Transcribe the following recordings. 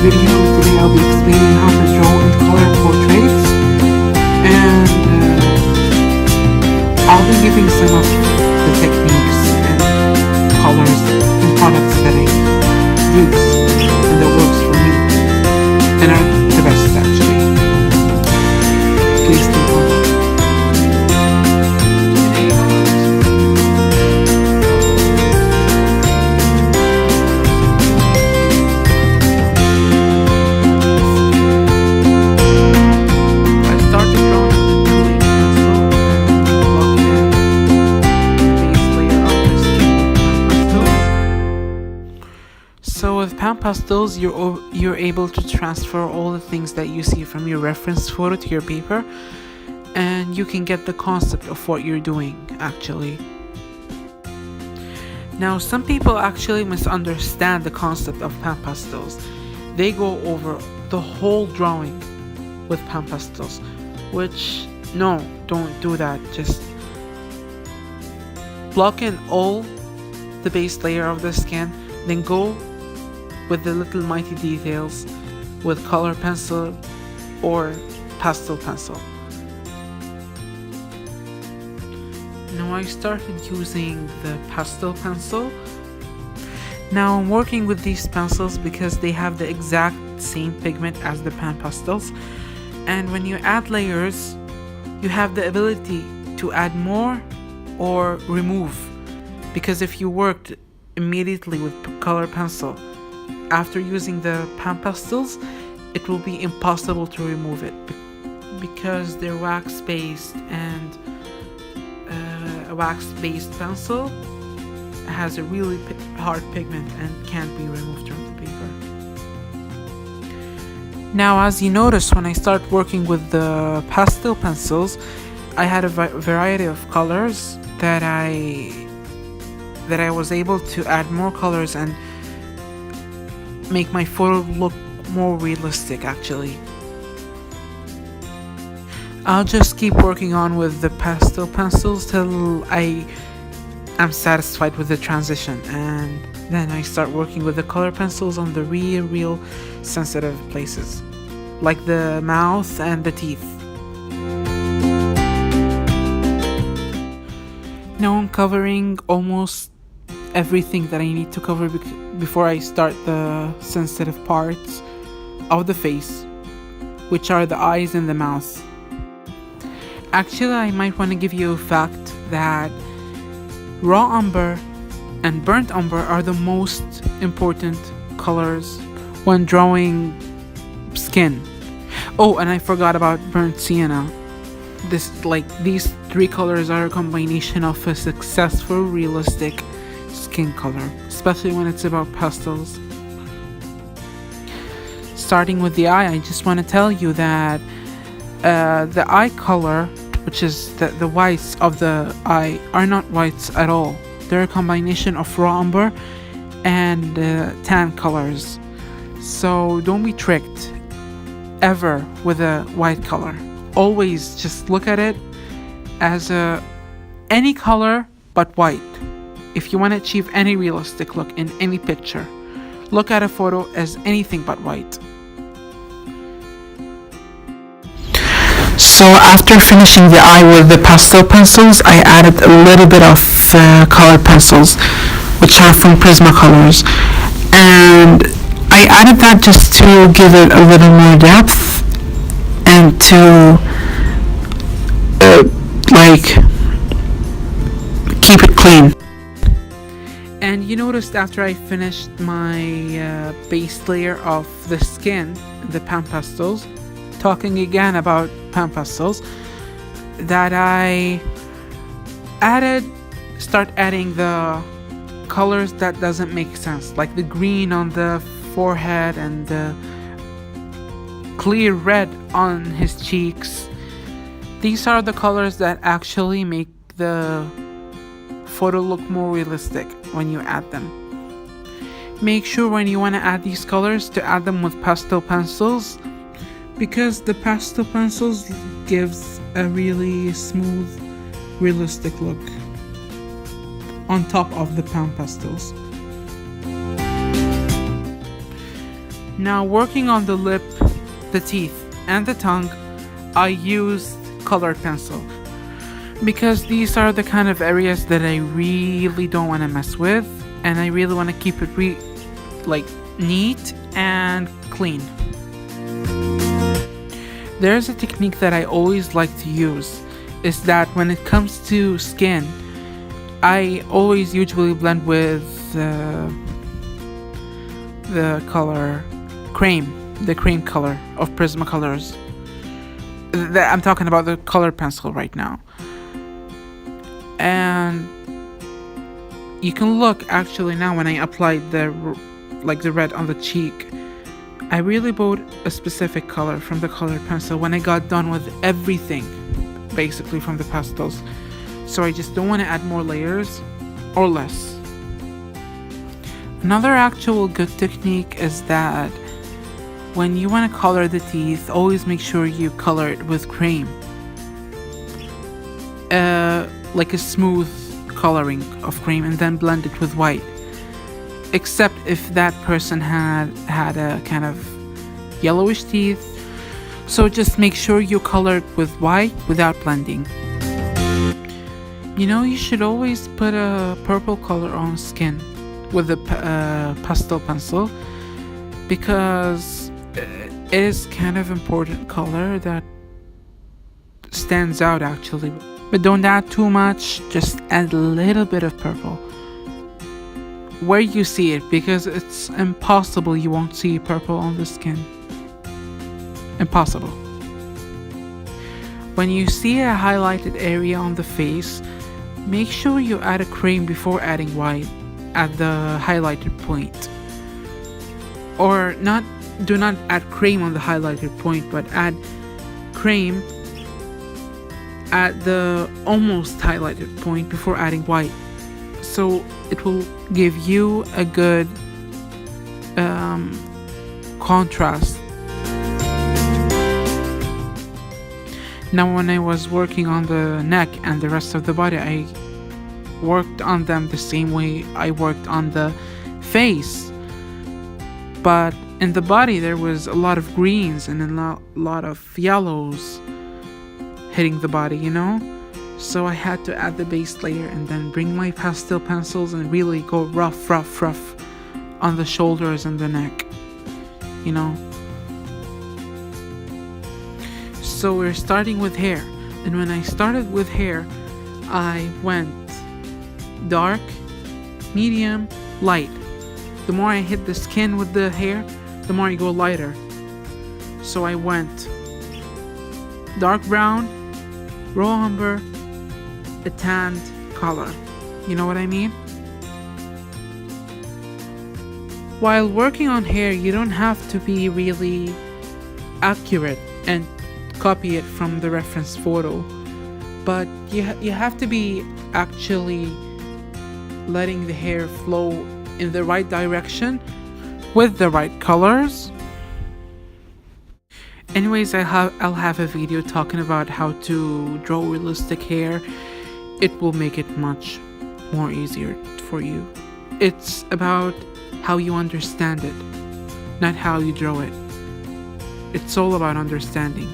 video. Today I'll be explaining how to draw in color portraits, and I'll be giving some of the techniques and colors and products that I use and that works for me and are the best actually. Please stay tuned. So with PASTELs, you're able to transfer all the things that you see from your reference photo to your paper, and you can get the concept of what you're doing actually. Now some people actually misunderstand the concept of PASTELs. They go over the whole drawing with PASTELs, which no, don't do that. Just block in all the base layer of the skin, then go with the little mighty details with color pencil or pastel pencil. Now I started using the pastel pencil. Now I'm working with these pencils because they have the exact same pigment as the PASTELs, and when you add layers you have the ability to add more or remove, because if you worked immediately with color pencil after using the PASTELs, it will be impossible to remove it because they're wax based, and a wax based pencil has a really hard pigment and can't be removed from the paper. Now as you notice, when I start working with the pastel pencils, I had a variety of colors that I was able to add more colors and make my photo look more realistic actually. I'll just keep working on with the pastel pencils till I am satisfied with the transition, and then I start working with the color pencils on the real sensitive places like the mouth and the teeth. Now I'm covering almost everything that I need to cover before I start the sensitive parts of the face, which are the eyes and the mouth. Actually, I might want to give you a fact that raw umber and burnt umber are the most important colors when drawing skin. Oh, and I forgot about burnt sienna. These three colors are a combination of a successful realistic skin color, especially when it's about pastels. Starting with the eye, I just want to tell you that the eye color, which is the whites of the eye, are not whites at all. They're a combination of raw umber and tan colors. So don't be tricked ever with a white color. Always just look at it as any color but white. If you want to achieve any realistic look in any picture, look at a photo as anything but white. So after finishing the eye with the pastel pencils, I added a little bit of color pencils, which are from PRISMACOLORS, and I added that just to give it a little more depth and to keep it clean. And you noticed after I finished my base layer of the skin, the PASTELs, talking again about PASTELs, that I start adding the colors that doesn't make sense, like the green on the forehead and the clear red on his cheeks. These are the colors that actually make the photo look more realistic when you add them. Make sure when you want to add these colors to add them with pastel pencils, because the pastel pencils gives a really smooth, realistic look on top of the pastels. Now working on the lip, the teeth, and the tongue, I used colored pencil because these are the kind of areas that I really don't want to mess with, and I really want to keep it neat and clean. There's a technique that I always like to use, is that when it comes to skin, I always usually blend with the color cream, the cream color of Prismacolors. I'm talking about the colored pencil right now. And you can look actually now when I applied the red on the cheek, I really bought a specific color from the colored pencil when I got done with everything, basically from the pastels. So I just don't want to add more layers or less. Another actual good technique is that when you want to color the teeth, always make sure you color it with cream. Like a smooth coloring of cream, and then blend it with white. Except if that person had a kind of yellowish teeth. So just make sure you color it with white without blending. You know, you should always put a purple color on skin with a pastel pencil, because it is kind of important color that stands out actually. But don't add too much, just add a little bit of purple where you see it, because it's impossible you won't see purple on the skin. Impossible. When you see a highlighted area on the face, make sure you add a cream before adding white at the highlighted point. Or do not add cream on the highlighted point, but add cream at the almost highlighted point before adding white. So it will give you a good contrast. Now when I was working on the neck and the rest of the body, I worked on them the same way I worked on the face. But in the body there was a lot of greens and a lot of yellows hitting the body, you know? So I had to add the base layer and then bring my pastel pencils and really go rough on the shoulders and the neck, you know? So we're starting with hair. And when I started with hair, I went dark, medium, light. The more I hit the skin with the hair, the more I go lighter. So I went dark brown, raw umber, a tanned color. You know what I mean? While working on hair, you don't have to be really accurate and copy it from the reference photo, but you have to be actually letting the hair flow in the right direction with the right colors. Anyways, I'll have a video talking about how to draw realistic hair. It will make it much more easier for you. It's about how you understand it, not how you draw it. It's all about understanding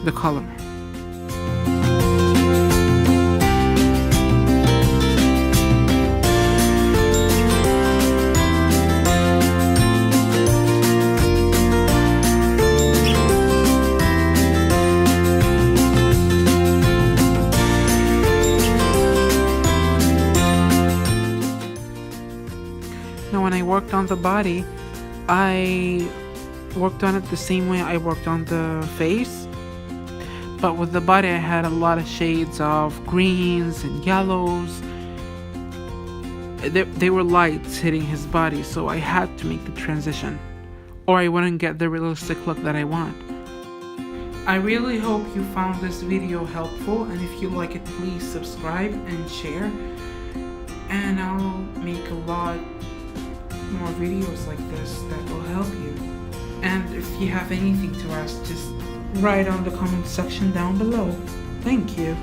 the color. Now when I worked on the body, I worked on it the same way I worked on the face. But with the body, I had a lot of shades of greens and yellows. They were lights hitting his body, so I had to make the transition, or I wouldn't get the realistic look that I want. I really hope you found this video helpful, and if you like it, please subscribe and share. And I'll make a lot more videos like this that will help you. And if you have anything to ask, just write on the comment section down below. Thank you.